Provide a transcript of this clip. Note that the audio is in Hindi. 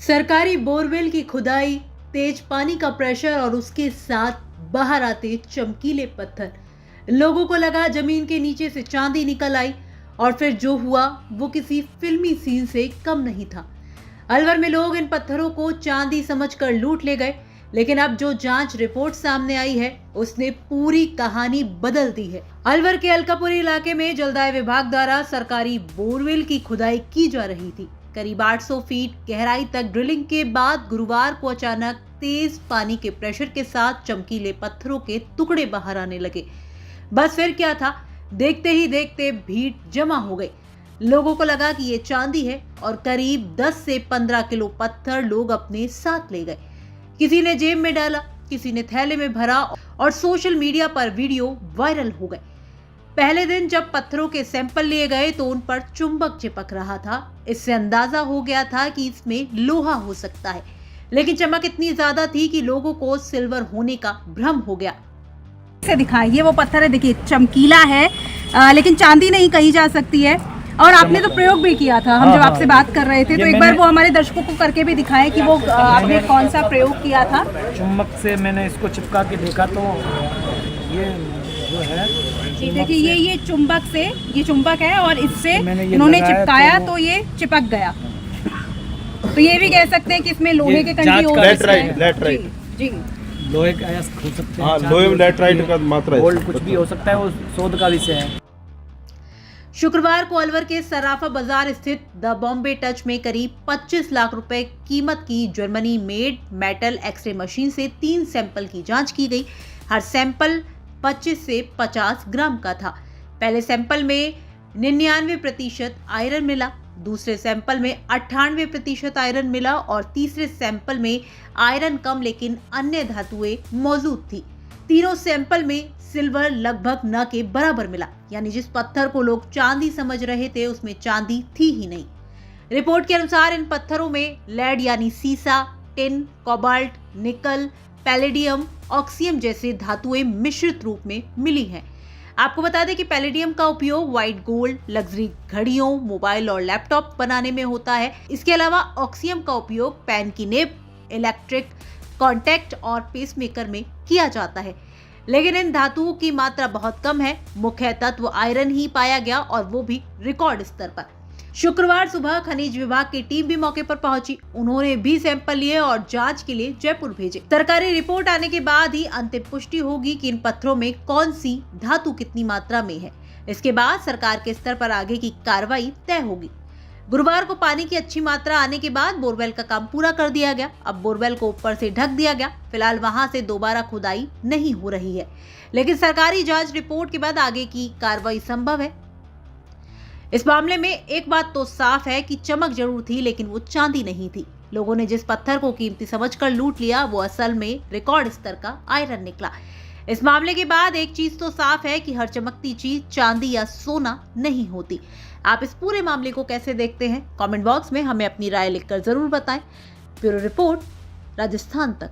सरकारी बोरवेल की खुदाई, तेज पानी का प्रेशर और उसके साथ बाहर आते चमकीले पत्थर। लोगों को लगा जमीन के नीचे से चांदी निकल आई और फिर जो हुआ वो किसी फिल्मी सीन से कम नहीं था। अलवर में लोग इन पत्थरों को चांदी समझकर लूट ले गए, लेकिन अब जो जांच रिपोर्ट सामने आई है उसने पूरी कहानी बदल दी है। अलवर के अलकापुरी इलाके में जलदाय विभाग द्वारा सरकारी बोरवेल की खुदाई की जा रही थी। करीब 800 फीट गहराई तक ड्रिलिंग के बाद गुरुवार को अचानक तेज पानी के प्रेशर के साथ चमकीले पत्थरों के टुकड़े बाहर आने लगे। बस फिर क्या था, देखते ही देखते भीड़ जमा हो गई। लोगों को लगा कि ये चांदी है और करीब 10 से 15 किलो पत्थर लोग अपने साथ ले गए। किसी ने जेब में डाला, किसी ने थैले में भरा और सोशल मीडिया पर वीडियो वायरल हो गए। पहले दिन जब पत्थरों के सैंपल लिए गए तो उन पर चुंबक चिपक रहा था। इससे अंदाजा हो गया था कि इसमें लोहा हो सकता है, लेकिन चमक इतनी ज्यादा थी कि लोगों को सिल्वर होने का भ्रम हो गया। से दिखाएं, ये वो पत्थर है, देखिए चमकीला है, लेकिन चांदी नहीं कही जा सकती है। और आपने तो प्रयोग भी किया था, हम जब आपसे बात कर रहे थे तो एक बार वो हमारे दर्शकों को करके भी दिखाएं कि वो आपने कौन सा प्रयोग किया था। चुंबक से मैंने इसको चिपका के देखा तो ये जो है, देखिए ये चुंबक से, ये चुंबक है और इससे इन्होंने चिपकाया तो ये चिपक गया। तो ये भी कह सकते हैं कि इसमें लोहे के कंडी हो सकते हैं। जी, लोहे का अयस्क हो सकते हैं। हाँ, लोहे में लेटराइट का मात्रा है, गोल्ड कुछ भी हो सकता है, वो शोध का विषय है। शुक्रवार को अलवर के सराफा बाजार स्थित द बॉम्बे टच में करीब 25 लाख रुपए कीमत की Germany made metal X-ray machine से 3 सैंपल की जांच की गई। हर सैंपल 25 से 50 ग्राम का था। पहले सैंपल में 99% आयरन मिला, दूसरे सैंपल में 98% आयरन मिला और तीसरे सैंपल में आयरन कम लेकिन अन्य धातुएं मौजूद थी। तीनों सैंपल में सिल्वर लगभग न के बराबर मिला, यानी जिस पत्थर को लोग चांदी समझ रहे थे उसमें चांदी थी ही नहीं। रिपोर्ट के अनुसार इन पत्थरों में लेड यानी सीसा, टिन, कोबाल्ट, निकल, पैलेडियम, ऑक्सियम जैसे धातुएं मिश्रित रूप में मिली हैं। आपको बता दें कि पैलेडियम का उपयोग व्हाइट गोल्ड, लग्जरी घड़ियों, मोबाइल और लैपटॉप बनाने में होता है। इसके अलावा ऑक्सियम का उपयोग पेन की नेब, इलेक्ट्रिक कॉन्टैक्ट और पेसमेकर में किया जाता है, लेकिन इन धातुओं की मात्रा बहुत कम है। मुख्य तत्व आयरन ही पाया गया और वो भी रिकॉर्ड स्तर पर। शुक्रवार सुबह खनिज विभाग की टीम भी मौके पर पहुंची। उन्होंने भी सैंपल लिए और जांच के लिए जयपुर भेजे। सरकारी रिपोर्ट आने के बाद ही अंतिम पुष्टि होगी कि इन पत्थरों में कौन सी धातु कितनी मात्रा में है। इसके बाद सरकार के स्तर पर आगे की कार्रवाई तय होगी। गुरुवार को पानी की अच्छी मात्रा आने के बाद बोरवेल का काम पूरा कर दिया गया। अब बोरवेल को ऊपर से ढक दिया गया। फिलहाल वहां से दोबारा खुदाई नहीं हो रही है, लेकिन सरकारी जांच रिपोर्ट के बाद आगे की कार्रवाई संभव है। इस मामले में एक बात तो साफ है कि चमक जरूर थी, लेकिन वो चांदी नहीं थी। लोगों ने जिस पत्थर को कीमती समझकर लूट लिया वो असल में रिकॉर्ड स्तर का आयरन निकला। इस मामले के बाद एक चीज तो साफ है कि हर चमकती चीज चांदी या सोना नहीं होती। आप इस पूरे मामले को कैसे देखते हैं? कमेंट बॉक्स में हमें अपनी राय लिखकर जरूर बताएं। ब्यूरो रिपोर्ट, राजस्थान तक।